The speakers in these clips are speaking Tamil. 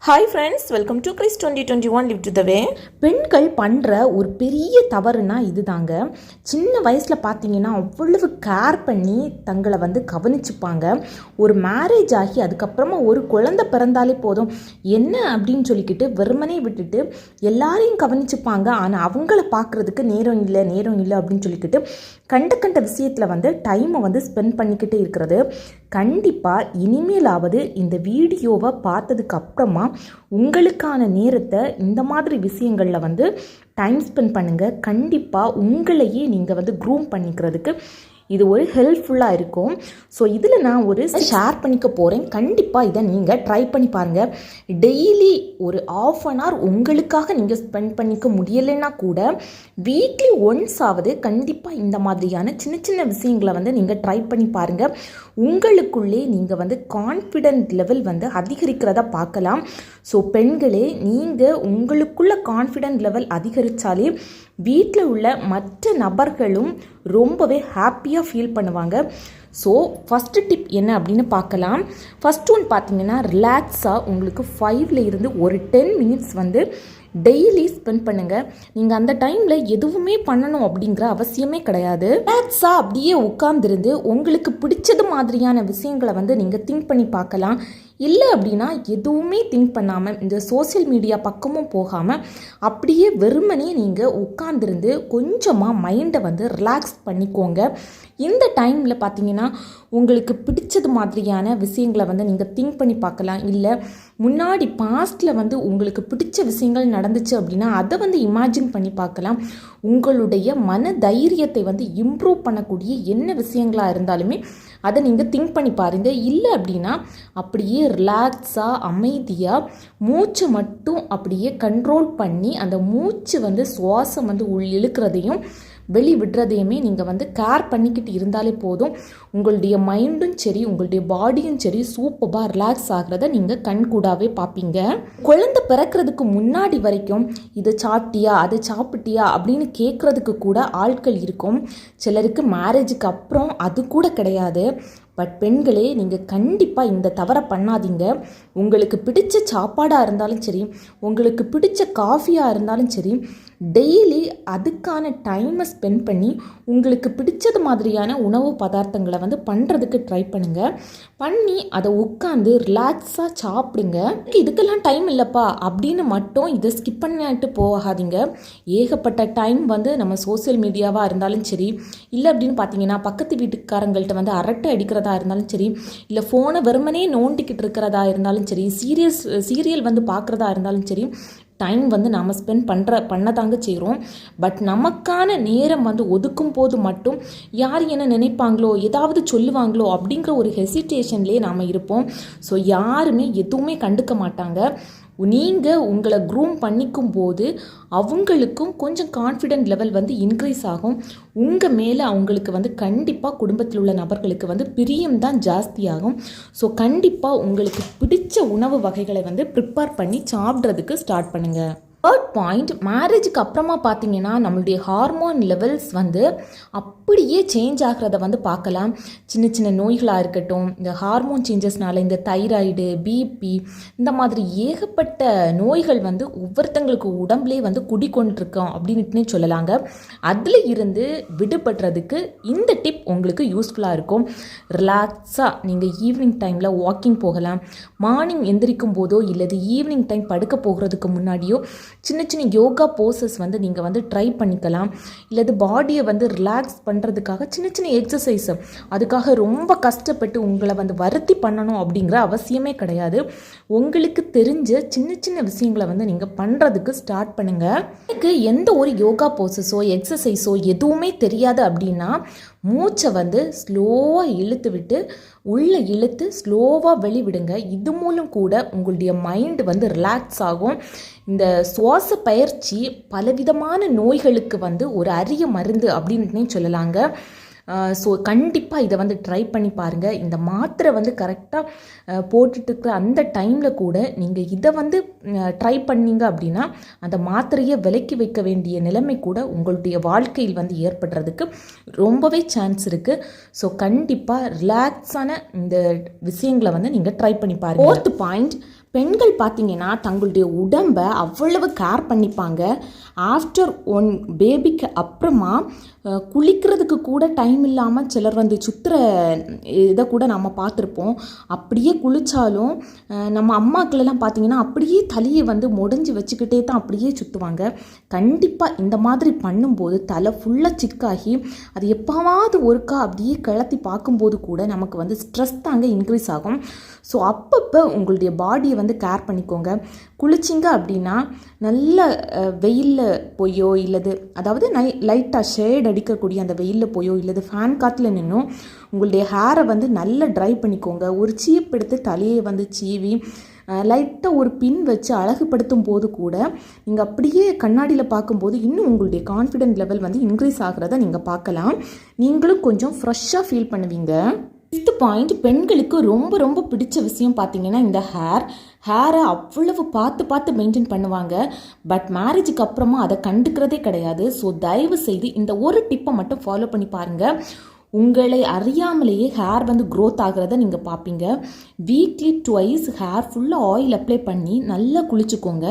Hi friends, welcome to Chris 2021 live to the way. பெண்கள் பண்ணுற ஒரு பெரிய தவறுனா இதுதாங்க. சின்ன வயசில் பார்த்தீங்கன்னா அவ்வளவு கேர் பண்ணி தங்களை கவனிச்சுப்பாங்க. ஒரு மேரேஜ் ஆகி அதுக்கப்புறமா ஒரு குழந்தை பிறந்தாலே போதும் என்ன அப்படின்னு சொல்லிக்கிட்டு வெறுமனே விட்டுட்டு எல்லாரையும் கவனிச்சுப்பாங்க. ஆனால் அவங்கள பார்க்குறதுக்கு நேரம் இல்லை அப்படின்னு சொல்லிக்கிட்டு கண்ட விஷயத்தில் டைமை ஸ்பெண்ட் பண்ணிக்கிட்டே இருக்கிறது. கண்டிப்பாக இனிமேலாவது இந்த வீடியோவை பார்த்ததுக்கு அப்புறமா உங்களுக்கான நேரத்தை இந்த மாதிரி விஷயங்களில் டைம் ஸ்பெண்ட் பண்ணுங்கள். கண்டிப்பாக உங்களையே நீங்கள் க்ரூம் பண்ணிக்கிறதுக்கு இது ஒரு ஹெல்ப்ஃபுல்லாக இருக்கும். ஸோ இதில் நான் ஒரு ஷேர் பண்ணிக்க போகிறேன். கண்டிப்பாக இதை நீங்கள் ட்ரை பண்ணி பாருங்கள். டெய்லி ஒரு ½ உங்களுக்காக நீங்கள் ஸ்பெண்ட் பண்ணிக்க முடியலைன்னா கூட வீக்லி ஒன்ஸ் ஆவது கண்டிப்பாக இந்த மாதிரியான சின்ன சின்ன விஷயங்களை நீங்கள் ட்ரை பண்ணி பாருங்கள். உங்களுக்குள்ளே நீங்கள் கான்ஃபிடென்ட் லெவல் அதிகரிக்கிறத பார்க்கலாம். ஸோ பெண்களே, நீங்கள் உங்களுக்குள்ள கான்ஃபிடென்ட் லெவல் அதிகரித்தாலே வீட்டில் உள்ள மற்ற நபர்களும் ரொம்பவே ஹாப்பியாக ஃபீல் பண்ணுவாங்க. ஸோ ஃபஸ்ட்டு டிப் என்ன அப்படின்னு பார்க்கலாம். ஃபஸ்ட் ஒன் பார்த்தீங்கன்னா, ரிலாக்ஸாக உங்களுக்கு 5 இருந்து ஒரு 10 மினிட்ஸ் டெய்லி ஸ்பெண்ட் பண்ணுங்கள். நீங்கள் அந்த டைமில் எதுவுமே பண்ணணும் அப்படிங்கிற அவசியமே கிடையாது. ரிலாக்ஸாக அப்படியே உட்கார்ந்துருந்து உங்களுக்கு பிடிச்சது மாதிரியான விஷயங்களை நீங்கள் திங்க் பண்ணி பார்க்கலாம். இல்லை அப்படின்னா எதுவுமே திங்க் பண்ணாமல் இந்த சோசியல் மீடியா பக்கமும் போகாமல் அப்படியே வெறுமனே நீங்கள் உட்கார்ந்துருந்து கொஞ்சமாக மைண்டை ரிலாக்ஸ் பண்ணிக்கோங்க. இந்த டைமில் பார்த்தீங்கன்னா உங்களுக்கு பிடிச்சது மாதிரியான விஷயங்களை நீங்கள் திங்க் பண்ணி பார்க்கலாம். இல்லை முன்னாடி பாஸ்டில் உங்களுக்கு பிடிச்ச விஷயங்கள் நடந்துச்சு அப்படின்னா அதை இமேஜின் பண்ணி பார்க்கலாம். உங்களுடைய மன தைரியத்தை இம்ப்ரூவ் பண்ணக்கூடிய என்ன விஷயங்களாக இருந்தாலுமே அதை நீங்கள் திங்க் பண்ணி பாருங்கள். இல்லை அப்படின்னா அப்படியே ரிலாக்ஸாக அமைதியாக மூச்சை மட்டும் அப்படியே கண்ட்ரோல் பண்ணி அந்த மூச்சு சுவாசம் உள் இழுக்கிறதையும் வெளி விடுறதையுமே நீங்கள் கேர் பண்ணிக்கிட்டு இருந்தாலே போதும். உங்களுடைய மைண்டும் சரி உங்களுடைய பாடியும் சரி சூப்பராக ரிலாக்ஸ் ஆகிறத நீங்கள் கண்கூடாவே பார்ப்பீங்க. குழந்தை பிறக்கிறதுக்கு முன்னாடி வரைக்கும் இதை சாப்பிட்டியா அதை சாப்பிட்டியா அப்படின்னு கேட்குறதுக்கு கூட ஆட்கள் இருக்கும். சிலருக்கு மேரேஜுக்கு அப்புறம் அது கூட கிடையாது. பட் பெண்களே, நீங்கள் கண்டிப்பாக இந்த தவறை பண்ணாதீங்க. உங்களுக்கு பிடிச்ச சாப்பாடாக இருந்தாலும் சரி, உங்களுக்கு பிடிச்ச காஃபியாக இருந்தாலும் சரி, டெய்லி அதுக்கான டைமை ஸ்பெண்ட் பண்ணி உங்களுக்கு பிடிச்சது மாதிரியான உணவு பதார்த்தங்களை பண்ணுறதுக்கு ட்ரை பண்ணுங்கள். பண்ணி அதை உட்காந்து ரிலாக்ஸாக சாப்பிடுங்க. இதுக்கெல்லாம் டைம் இல்லைப்பா அப்படின்னு மட்டும் இதை ஸ்கிப் பண்ணிட்டு போகாதீங்க. ஏகப்பட்ட டைம் நம்ம சோசியல் மீடியாவாக இருந்தாலும் சரி, இல்லை அப்படின்னு பார்த்தீங்கன்னா பக்கத்து வீட்டுக்காரங்கள்ட்ட அரட்டை அடிக்கிறதா இருந்தாலும் சரி, இல்லை ஃபோனை வெறுமனே நோண்டிக்கிட்டு இருக்கிறதா இருந்தாலும் சரி, சீரியல் பார்க்குறதா இருந்தாலும் சரி, டைம் நாம் ஸ்பெண்ட் பண்ணதாங்க செய்கிறோம். பட் நமக்கான நேரம் ஒதுக்கும் போது மட்டும் யார் என்ன நினைப்பாங்களோ ஏதாவது சொல்லுவாங்களோ அப்படிங்கிற ஒரு ஹெசிடேஷன்லேயே நாம் இருப்போம். ஸோ யாருமே எதுவுமே கண்டுக்க மாட்டாங்க. நீங்கள் உங்களை க்ரூம் பண்ணிக்கும் போது அவங்களுக்கும் கொஞ்சம் கான்ஃபிடென்ட் லெவல் இன்க்ரீஸ் ஆகும். உங்கள் மேலே அவங்களுக்கு கண்டிப்பாக குடும்பத்தில் உள்ள நபர்களுக்கு பிரியம் தான் ஜாஸ்தியாகும். ஸோ கண்டிப்பாக உங்களுக்கு பிடிச்ச உணவு வகைகளை ப்ரிப்பேர் பண்ணி சாப்பிட்றதுக்கு ஸ்டார்ட் பண்ணுங்கள். தேர்ட் பாயிண்ட், மேரேஜுக்கு அப்புறமா பார்த்தீங்கன்னா நம்மளுடைய ஹார்மோன் லெவல்ஸ் அப்படியே சேஞ்ச் ஆகிறத பார்க்கலாம். சின்ன சின்ன நோய்களாக இருக்கட்டும், இந்த ஹார்மோன் சேஞ்சஸ்னால இந்த தைராய்டு, பிபி, இந்த மாதிரி ஏகப்பட்ட நோய்கள் ஒவ்வொருத்தங்களுக்கு உடம்புலேயே குடிக்கொண்டிருக்கோம் அப்படின்ட்டுனே சொல்லலாங்க. அதில் இருந்து விடுபடுறதுக்கு இந்த டிப் உங்களுக்கு யூஸ்ஃபுல்லாக இருக்கும். ரிலாக்ஸாக நீங்கள் ஈவினிங் டைமில் வாக்கிங் போகலாம். மார்னிங் எந்திரிக்கும் போதோ இல்லது ஈவினிங் டைம் படுக்க போகிறதுக்கு முன்னாடியோ சின்ன சின்ன யோகா போசஸ் நீங்கள் ட்ரை பண்ணிக்கலாம். இல்லது பாடியை ரிலாக்ஸ் பண்ணுறதுக்காக சின்ன சின்ன எக்ஸசைஸ், அதுக்காக ரொம்ப கஷ்டப்பட்டு உங்களை வருத்தி பண்ணணும் அப்படிங்கிற அவசியமே கிடையாது. உங்களுக்கு தெரிஞ்ச சின்ன சின்ன விஷயங்களை நீங்கள் பண்ணுறதுக்கு ஸ்டார்ட் பண்ணுங்கள். எனக்கு எந்த ஒரு யோகா போசஸோ எக்ஸசைஸோ எதுவுமே தெரியாது அப்படின்னா மூச்சை ஸ்லோவாக இழுத்து விட்டு உள்ளே இழுத்து ஸ்லோவாக வெளிவிடுங்க. இது மூலம் கூட உங்களுடைய மைண்டு ரிலாக்ஸ் ஆகும். இந்த சுவாச பயிற்சி பலவிதமான நோய்களுக்கு ஒரு அரிய மருந்து அப்படின்னுனே சொல்லலாங்க. ஸோ கண்டிப்பாக இதை ட்ரை பண்ணி பாருங்கள். இந்த மாத்திரை கரெக்டாக போட்டுட்டு இருக்கிற அந்த டைமில் கூட நீங்கள் இதை ட்ரை பண்ணீங்க அப்படின்னா அந்த மாத்திரையை விலக்கி வைக்க வேண்டிய நிலைமை கூட உங்களுடைய வாழ்க்கையில் ஏற்படுறதுக்கு ரொம்பவே சான்ஸ் இருக்குது. ஸோ கண்டிப்பாக ரிலாக்ஸான இந்த விஷயங்களை நீங்கள் ட்ரை பண்ணி பாருங்கள். ஃபோர்த் பாயிண்ட், பெண்கள் பார்த்தீங்கன்னா தங்களுடைய உடம்பை அவ்வளவு கேர் பண்ணிப்பாங்க. ஆஃப்டர் ஒன் பேபிக்கு அப்புறமா குளிக்கிறதுக்கு கூட டைம் இல்லாமல் சிலர் வந்து சுற்றுற இதை கூட நம்ம பார்த்துருப்போம். அப்படியே குளித்தாலும் நம்ம அம்மாக்களெல்லாம் பார்த்தீங்கன்னா அப்படியே தலையை வந்து முடஞ்சி வச்சுக்கிட்டே தான் அப்படியே சுற்றுவாங்க. கண்டிப்பாக இந்த மாதிரி பண்ணும்போது தலை ஃபுல்லாக சிக்காகி அது எப்போவாவது ஒருக்கா அப்படியே கிளத்தி பார்க்கும்போது கூட நமக்கு வந்து ஸ்ட்ரெஸ் தாங்க இன்க்ரீஸ் ஆகும். ஸோ அப்பப்போ உங்களுடைய பாடியை வந்து கேர் பண்ணிக்கோங்க. குளிச்சிங்க அப்படின்னா நல்ல வெயிலில் போயோ இல்லது அதாவது லைட்டாக ஷேட் அடிக்கக்கூடிய அந்த வெயிலில் போயோ இல்லது ஃபேன் காற்றுல நின்றும் உங்களுடைய ஹேரை வந்து நல்லா ட்ரை பண்ணிக்கோங்க. ஒரு சீப் எடுத்து தலையை வந்து சீவி லைட்டாக ஒரு பின் வச்சு அழகுபடுத்தும் போது கூட நீங்கள் அப்படியே கண்ணாடியில் பார்க்கும்போது இன்னும் உங்களுடைய கான்ஃபிடென்ட் லெவல் வந்து இன்க்ரீஸ் ஆகிறத நீங்கள் பார்க்கலாம். நீங்களும் கொஞ்சம் ஃப்ரெஷ்ஷாக ஃபீல் பண்ணுவீங்க. 5th பாயிண்ட், பெண்களுக்கு ரொம்ப ரொம்ப பிடிச்ச விஷயம் பார்த்தீங்கன்னா இந்த ஹேரை அவ்வளவு பார்த்து மெயின்டைன் பண்ணுவாங்க. பட் மேரேஜுக்கு அப்புறமா அதை கண்டுக்கிறதே கிடையாது. ஸோ தயவு செய்து இந்த ஒரு டிப்பை மட்டும் ஃபாலோ பண்ணி பாருங்கள். உங்களை அறியாமலேயே ஹேர் வந்து க்ரோத் ஆகிறத நீங்கள் பார்ப்பீங்க. வீக்லி 2 ஹேர் ஃபுல்லாக ஆயில் அப்ளை பண்ணி நல்லா குளிச்சுக்கோங்க.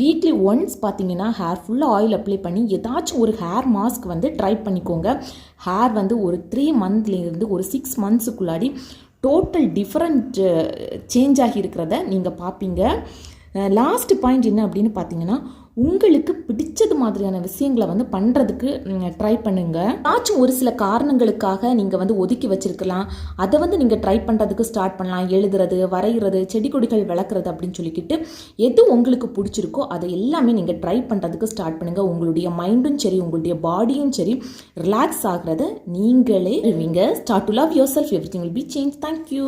வீக்லி ஒன்ஸ் பார்த்தீங்கன்னா ஹேர் ஃபுல்லாக ஆயில் அப்ளை பண்ணி ஏதாச்சும் ஒரு ஹேர் மாஸ்க் வந்து ட்ரை பண்ணிக்கோங்க. ஹேர் வந்து ஒரு 3 மந்த்லேருந்து ஒரு 6 மந்த்ஸுக்குள்ளாடி டோட்டல் டிஃப்ரெண்ட் சேஞ்ச் ஆகி இருக்கிறத நீங்கள் பார்ப்பீங்க. லாஸ்ட் பாயிண்ட் என்ன அப்படின்னு பார்த்தீங்கன்னா, உங்களுக்கு பிடிச்சது மாதிரியான விஷயங்களை வந்து பண்ணுறதுக்கு ட்ரை பண்ணுங்கள். ஏதாச்சும் ஒரு சில காரணங்களுக்காக நீங்கள் வந்து ஒதுக்கி வச்சுருக்கலாம். அதை வந்து நீங்கள் ட்ரை பண்ணுறதுக்கு ஸ்டார்ட் பண்ணலாம். எழுதுறது, வரைகிறது, செடி கொடிகள் வளர்க்குறது அப்படின்னு சொல்லிக்கிட்டு எது உங்களுக்கு பிடிச்சிருக்கோ அதை எல்லாமே நீங்கள் ட்ரை பண்ணுறதுக்கு ஸ்டார்ட் பண்ணுங்கள். உங்களுடைய மைண்டும் சரி உங்களுடைய பாடியும் சரி ரிலாக்ஸ் ஆகிறத நீங்களே இருவீங்க. Start to love your self. Everything will be change. Thank you.